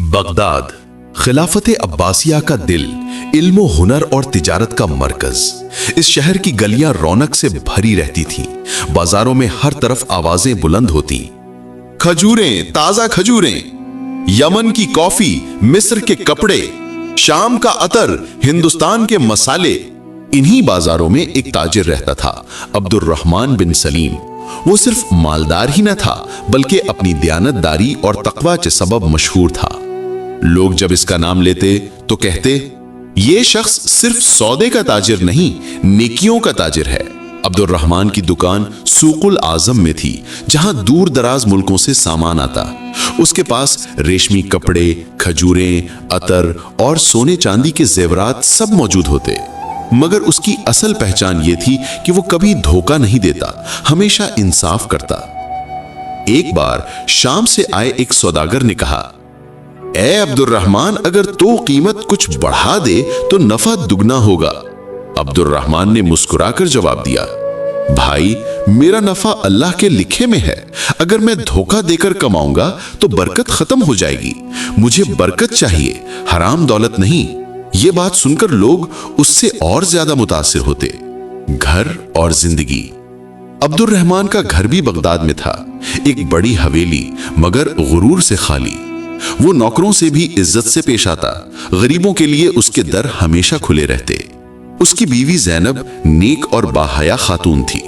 Baghdad खिलाफत अब्बासिया का दिल, इल्म हुनर और तिजारत का मरकज। इस शहर की गलियां रौनक से भरी रहती थीं। बाजारों में हर तरफ आवाजें बुलंद होती, खजूरें, ताजा खजूरें, यमन की कॉफी, मिस्र के कपड़े, शाम का अतर, हिंदुस्तान के मसाले। इन्हीं बाजारों में एक ताजिर रहता था, अब्दुर्रहमान बिन सलीम। वो सिर्फ मालदार ही न था, बल्कि अपनी दयानतदारी और तकवा के सबब मशहूर था। लोग जब इसका नाम लेते तो कहते, ये शख्स सिर्फ सौदे का ताजिर नहीं, नेकियों का ताजिर है। अब्दुर्रहमान की दुकान सूकुल आजम में थी, जहां दूर दराज मुल्कों से सामान आता। उसके पास रेशमी कपड़े, खजूरें, अतर और सोने चांदी के जेवरात सब मौजूद होते। मगर उसकी असल पहचान ये थी कि वो कभी धोखा नहीं देता, हमेशा इंसाफ करता। एक बार शाम से आए एक सौदागर ने कहा, ए अब्दुर्रहमान, अगर तो कीमत कुछ बढ़ा दे तो नफा दुगना होगा। अब्दुर्रहमान ने मुस्कुराकर जवाब दिया, भाई, मेरा नफा अल्लाह के लिखे में है। अगर मैं धोखा देकर कमाऊंगा तो बरकत खत्म हो जाएगी। मुझे बरकत चाहिए, हराम दौलत नहीं। ये बात सुनकर लोग उससे और ज्यादा मुतासिर होते। घर और जिंदगी। अब्दुर्रहमान का घर भी बगदाद में था, एक बड़ी हवेली, मगर गुरूर से खाली। वो नौकरों से भी इज्जत से पेश आता, गरीबों के लिए उसके दर हमेशा खुले रहते। उसकी बीवी जैनब नेक और बाहया खातून थी।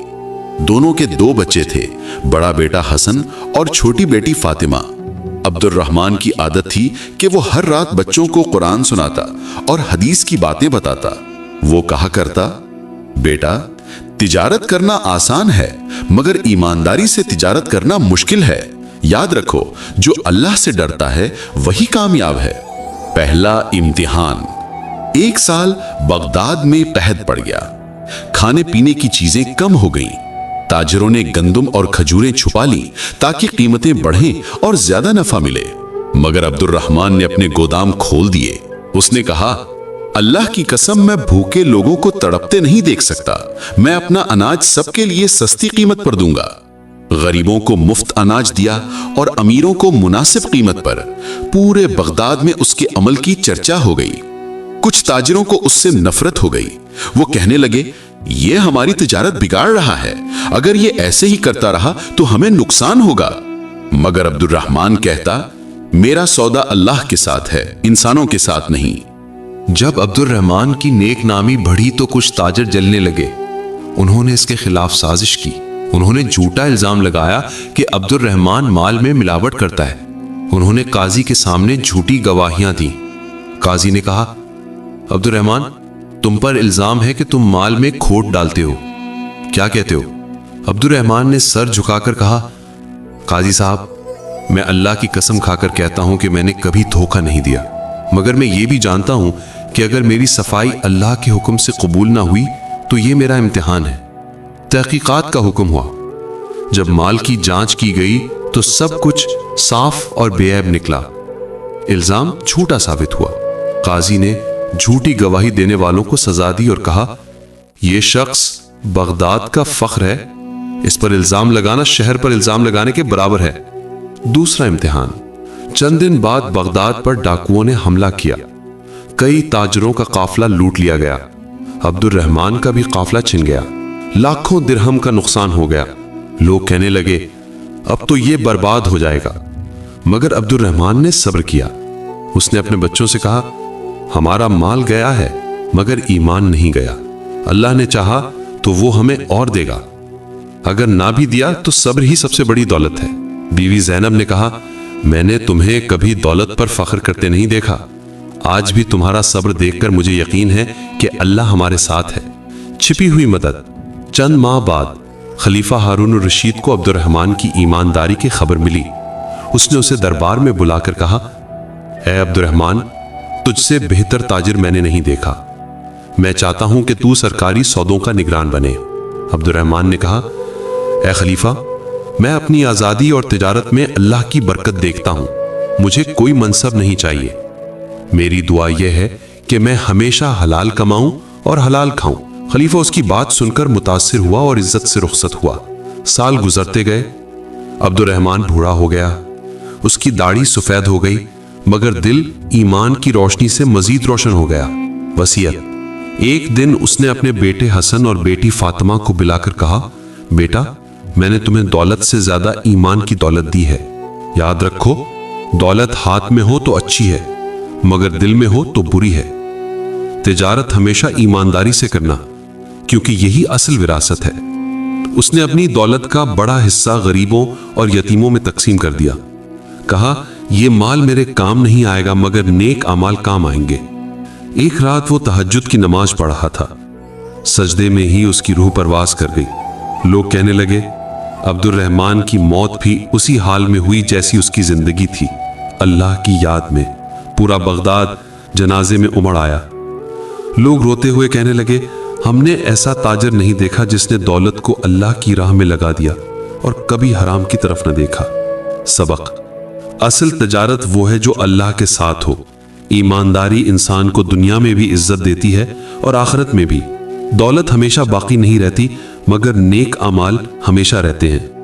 दोनों के 2 बच्चे थे, बड़ा बेटा हसन और छोटी बेटी फातिमा। अब्दुर्रहमान की आदत थी कि वो हर रात बच्चों को कुरान सुनाता और हदीस की बातें बताता। वो कहा करता, बेटा, तिजारत करना आसान है, मगर ईमानदारी से तिजारत करना मुश्किल है। याद रखो, जो अल्लाह से डरता है वही कामयाब है। पहला इम्तिहान। एक साल बगदाद में कहत पड़ गया। खाने पीने की चीजें कम हो गईं। ताजिरों ने गंदुम और खजूरें छुपा ली ताकि कीमतें बढ़ें और ज्यादा नफा मिले। मगर अब्दुर्रहमान ने अपने गोदाम खोल दिए। उसने कहा, अल्लाह की कसम, मैं भूखे लोगों को तड़पते नहीं देख सकता। मैं अपना अनाज सबके लिए सस्ती कीमत पर दूंगा। गरीबों को मुफ्त अनाज दिया और अमीरों को मुनासिब कीमत पर। पूरे बगदाद में उसके अमल की चर्चा हो गई। कुछ ताजिरों को उससे नफरत हो गई। वो कहने लगे, ये हमारी तिजारत बिगाड़ रहा है। अगर ये ऐसे ही करता रहा तो हमें नुकसान होगा। मगर अब्दुर्रहमान कहता, मेरा सौदा अल्लाह के साथ है, इंसानों के साथ नहीं। जब अब्दुर्रहमान की नेक नामी बढ़ी तो कुछ ताजिर जलने लगे। उन्होंने इसके खिलाफ साजिश की। उन्होंने झूठा इल्जाम लगाया कि अब्दुर्रहमान माल में मिलावट करता है। उन्होंने काजी के सामने झूठी गवाहियां दी। काजी ने कहा, अब्दुर्रहमान, तुम पर इल्जाम है कि तुम माल में खोट डालते हो। क्या कहते हो? अब्दुर्रहमान ने सर झुकाकर कहा, काजी साहब, मैं अल्लाह की कसम खाकर कहता हूं कि मैंने कभी धोखा नहीं दिया। मगर मैं ये भी जानता हूं कि अगर मेरी सफाई अल्लाह के हुक्म से कबूल ना हुई तो ये मेरा इम्तिहान है। तहकीकात का हुक्म हुआ। जब माल की जांच की गई तो सब कुछ साफ और बेऐब निकला। इल्जाम झूठा साबित हुआ। काजी ने झूठी गवाही देने वालों को सजा दी और कहा, यह शख्स बगदाद का फख्र है। इस पर इल्जाम लगाना शहर पर इल्जाम लगाने के बराबर है। दूसरा इम्तिहान। चंद दिन बाद बगदाद पर डाकुओं ने हमला किया। कई ताजरों का काफिला लूट लिया गया। अब्दुर्रहमान का भी काफिला छिन गया। लाखों दिरहम का नुकसान हो गया। लोग कहने लगे, अब तो ये बर्बाद हो जाएगा। मगर अब्दुर्रहमान ने सब्र किया। उसने अपने बच्चों से कहा, हमारा माल गया है मगर ईमान नहीं गया। अल्लाह ने चाहा तो वो हमें और देगा। अगर ना भी दिया तो सब्र ही सबसे बड़ी दौलत है। बीवी जैनब ने कहा, मैंने तुम्हें कभी दौलत पर फख्र करते नहीं देखा। आज भी तुम्हारा सब्र देखकर मुझे यकीन है कि अल्लाह हमारे साथ है। छिपी हुई मदद। चंद माह बाद खलीफा हारून रशीद को अब्दुर्रहमान की ईमानदारी की खबर मिली। उसने उसे दरबार में बुलाकर कहा, ऐ अब्दुर्रहमान, तुझसे बेहतर ताजिर मैंने नहीं देखा। मैं चाहता हूं कि तू सरकारी सौदों का निगरान बने। अब्दुर्रहमान ने कहा, ऐ खलीफा, मैं अपनी आज़ादी और तिजारत में अल्लाह की बरकत देखता हूं। मुझे कोई मनसब नहीं चाहिए। मेरी दुआ यह है कि मैं हमेशा हलाल कमाऊं और हलाल खाऊं। खलीफा उसकी बात सुनकर मुतासिर हुआ और इज्जत से रुखसत हुआ। साल गुजरते गए। अब्दुर्रहमान बूढ़ा हो गया। उसकी दाढ़ी सफेद हो गई मगर दिल ईमान की रोशनी से मजीद रोशन हो गया। वसीयत। एक दिन उसने अपने बेटे हसन और बेटी फातिमा को बुलाकर कहा, बेटा, मैंने तुम्हें दौलत से ज्यादा ईमान की दौलत दी है। याद रखो, दौलत हाथ में हो तो अच्छी है, मगर दिल में हो तो बुरी है। तिजारत हमेशा ईमानदारी से करना, क्योंकि यही असल विरासत है। उसने अपनी दौलत का बड़ा हिस्सा गरीबों और यतीमों में तकसीम कर दिया। कहा, यह माल मेरे काम नहीं आएगा, मगर नेक अमाल काम आएंगे। एक रात वो तहज्जुद की नमाज पढ़ रहा था। सजदे में ही उसकी रूह परवास कर गई। लोग कहने लगे, अब्दुल रहमान की मौत भी उसी हाल में हुई जैसी उसकी जिंदगी थी। अल्लाह की याद में पूरा बगदाद जनाजे में उमड़ आया। लोग रोते हुए कहने लगे, हमने ऐसा ताजर नहीं देखा जिसने दौलत को अल्लाह की राह में लगा दिया और कभी हराम की तरफ न देखा। सबक। असल तजारत वो है जो अल्लाह के साथ हो। ईमानदारी इंसान को दुनिया में भी इज्जत देती है और आखिरत में भी। दौलत हमेशा बाकी नहीं रहती, मगर नेक अमाल हमेशा रहते हैं।